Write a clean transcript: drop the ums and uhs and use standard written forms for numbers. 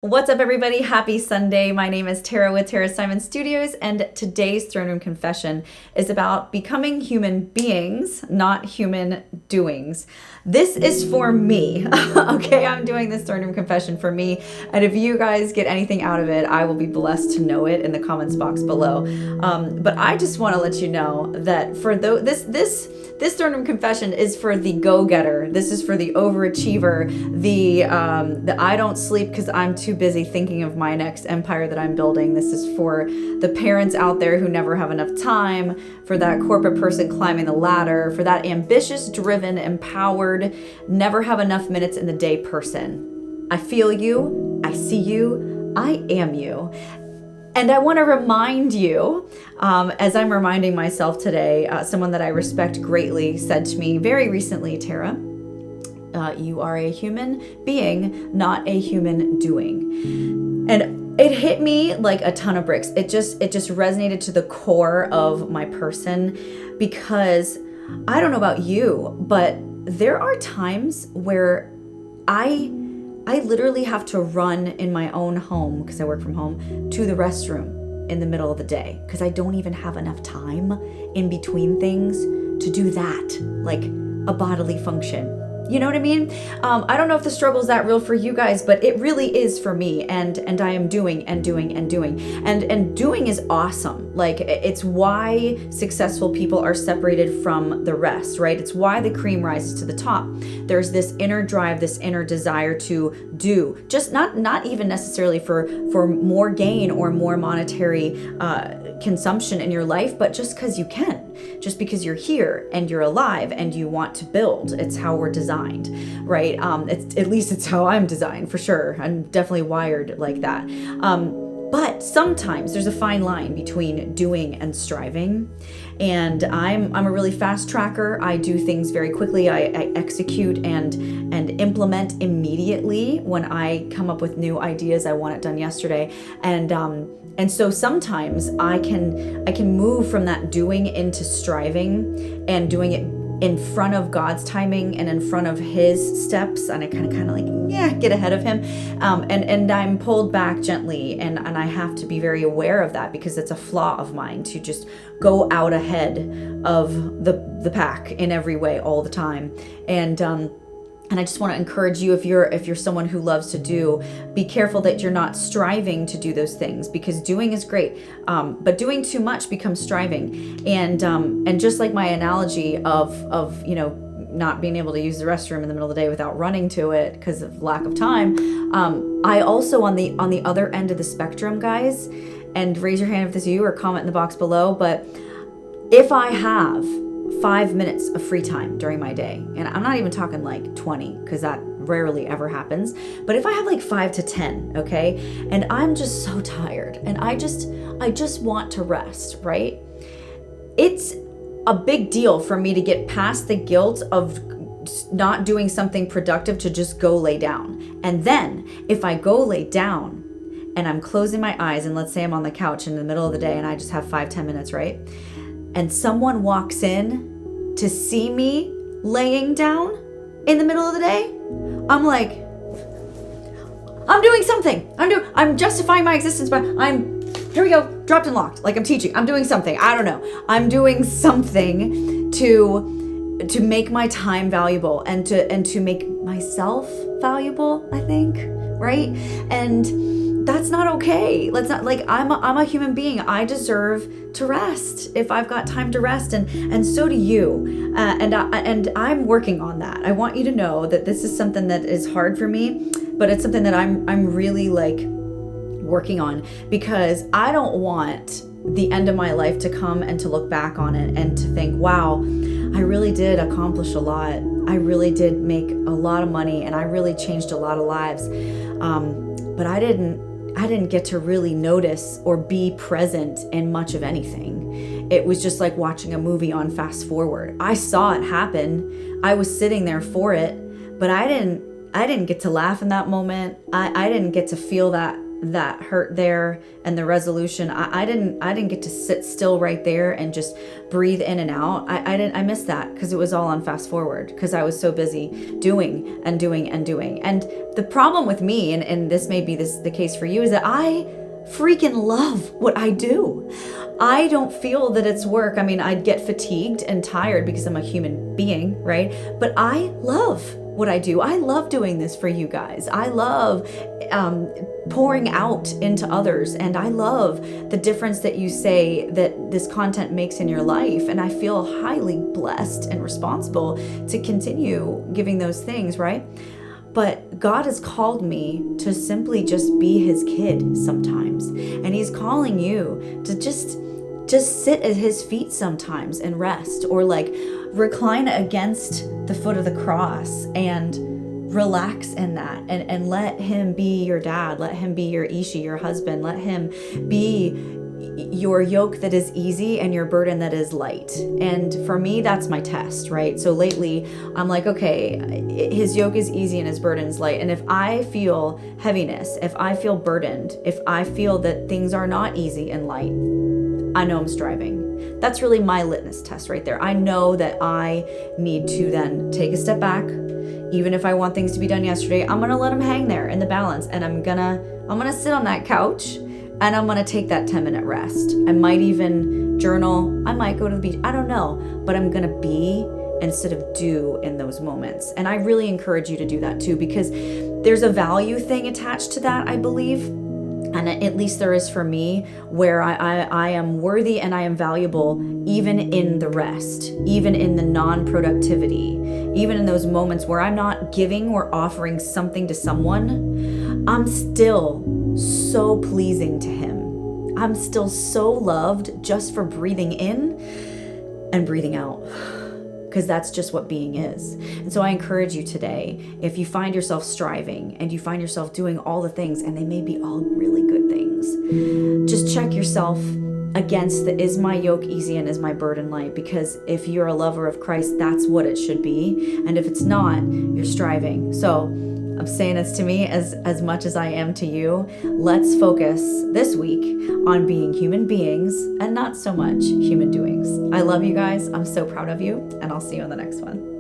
What's up, everybody? Happy Sunday. My name is Tara with Tara Simon Studios, and today's Throne Room Confession is about becoming human beings, not human doings. This is for me. Okay, I'm doing this Throne Room Confession for me, and if you guys get anything out of it, I will be blessed to know it in the comments box below. But I just want to let you know that for this Throne Room Confession is for the go-getter. This is for the overachiever, the I don't sleep because I'm too busy thinking of my next empire that I'm building. This is for the parents out there who never have enough time, for that corporate person climbing the ladder, for that ambitious, driven, empowered, never have enough minutes in the day person. I feel you, I see you, I am you. And I want to remind you, as I'm reminding myself today, someone that I respect greatly said to me very recently, Tara, you are a human being, not a human doing. And it hit me like a ton of bricks. It just resonated to the core of my person, because I don't know about you, but there are times where I literally have to run in my own home, because I work from home, to the restroom in the middle of the day, because I don't even have enough time in between things to do that, like a bodily function. You know what I mean? I don't know if the struggle is that real for you guys, but it really is for me. And I am doing and doing and doing. And doing is awesome. Like, it's why successful people are separated from the rest, right? It's why the cream rises to the top. There's this inner drive, this inner desire to do, just not even necessarily for more gain or more monetary consumption in your life, but just because you can. Just because you're here and you're alive and you want to build. It's how we're designed, right? At least it's how I'm designed, for sure. I'm definitely wired like that. But sometimes there's a fine line between doing and striving. And I'm a really fast tracker. I do things very quickly. I execute and implement immediately when I come up with new ideas. I want it done yesterday. And so sometimes I can move from that doing into striving and doing it in front of God's timing and in front of His steps, and I kind of like get ahead of Him, and I'm pulled back gently, and I have to be very aware of that, because it's a flaw of mine to just go out ahead of the pack in every way all the time. And I just want to encourage you, if you're someone who loves to do, be careful that you're not striving to do those things, because doing is great, but doing too much becomes striving. And just like my analogy of not being able to use the restroom in the middle of the day without running to it because of lack of time, I also on the other end of the spectrum, guys, and raise your hand if this is you or comment in the box below, but if I have 5 minutes of free time during my day, and I'm not even talking like 20, because that rarely ever happens, but if I have like 5 to 10, okay, and I'm just so tired and I just want to rest, right? It's a big deal for me to get past the guilt of not doing something productive to just go lay down. And then if I go lay down and I'm closing my eyes, and let's say I'm on the couch in the middle of the day and I just have 5-10 minutes, right? And someone walks in to see me laying down in the middle of the day, I'm like, I'm doing something. I'm justifying my existence, but here we go, dropped and locked. Like I'm teaching, I'm doing something. I don't know. I'm doing something to make my time valuable and to make myself valuable, I think, right? And that's not okay. Let's not, like, I'm a human being. I deserve to rest if I've got time to rest, and so do you. And I'm working on that. I want you to know that this is something that is hard for me, but it's something that I'm really like working on, because I don't want the end of my life to come and to look back on it and to think, wow, I really did accomplish a lot. I really did make a lot of money, and I really changed a lot of lives. But I didn't get to really notice or be present in much of anything. It was just like watching a movie on fast forward. I saw it happen. I was sitting there for it, but I didn't get to laugh in that moment. I didn't get to feel that that hurt there and the resolution. I didn't get to sit still right there and just breathe in and out. I missed that because it was all on fast forward because I was so busy doing and doing and doing. And the problem with me, and this may be the case for you, is that I freaking love what I do. I don't feel that it's work. I mean, I'd get fatigued and tired because I'm a human being, right? But I love what I do. I love doing this for you guys. I love pouring out into others. And I love the difference that you say that this content makes in your life. And I feel highly blessed and responsible to continue giving those things, right? But God has called me to simply just be his kid sometimes. And he's calling you to just sit at his feet sometimes and rest, or like recline against the foot of the cross and relax in that, and let him be your dad. Let him be your Ishi, your husband. Let him be your yoke that is easy and your burden that is light. And for me, that's my test, right? So lately I'm like, okay, his yoke is easy and his burden is light. And if I feel heaviness, if I feel burdened, if I feel that things are not easy and light, I know I'm striving. That's really my litmus test right there. I know that I need to then take a step back. Even if I want things to be done yesterday, I'm going to let them hang there in the balance. And I'm going to sit on that couch and I'm going to take that 10-minute rest. I might even journal. I might go to the beach. I don't know, but I'm going to be instead of do in those moments. And I really encourage you to do that too, because there's a value thing attached to that, I believe. And at least there is for me, where I am worthy and I am valuable even in the rest, even in the non-productivity, even in those moments where I'm not giving or offering something to someone. I'm still so pleasing to him. I'm still so loved just for breathing in and breathing out, because that's just what being is. And so I encourage you today, if you find yourself striving and you find yourself doing all the things, and they may be all really good things, just check yourself against the, is my yoke easy and is my burden light? Because if you're a lover of Christ, that's what it should be. And if it's not, you're striving. So I'm saying this to me as much as I am to you. Let's focus this week on being human beings and not so much human doings. I love you guys. I'm so proud of you, and I'll see you on the next one.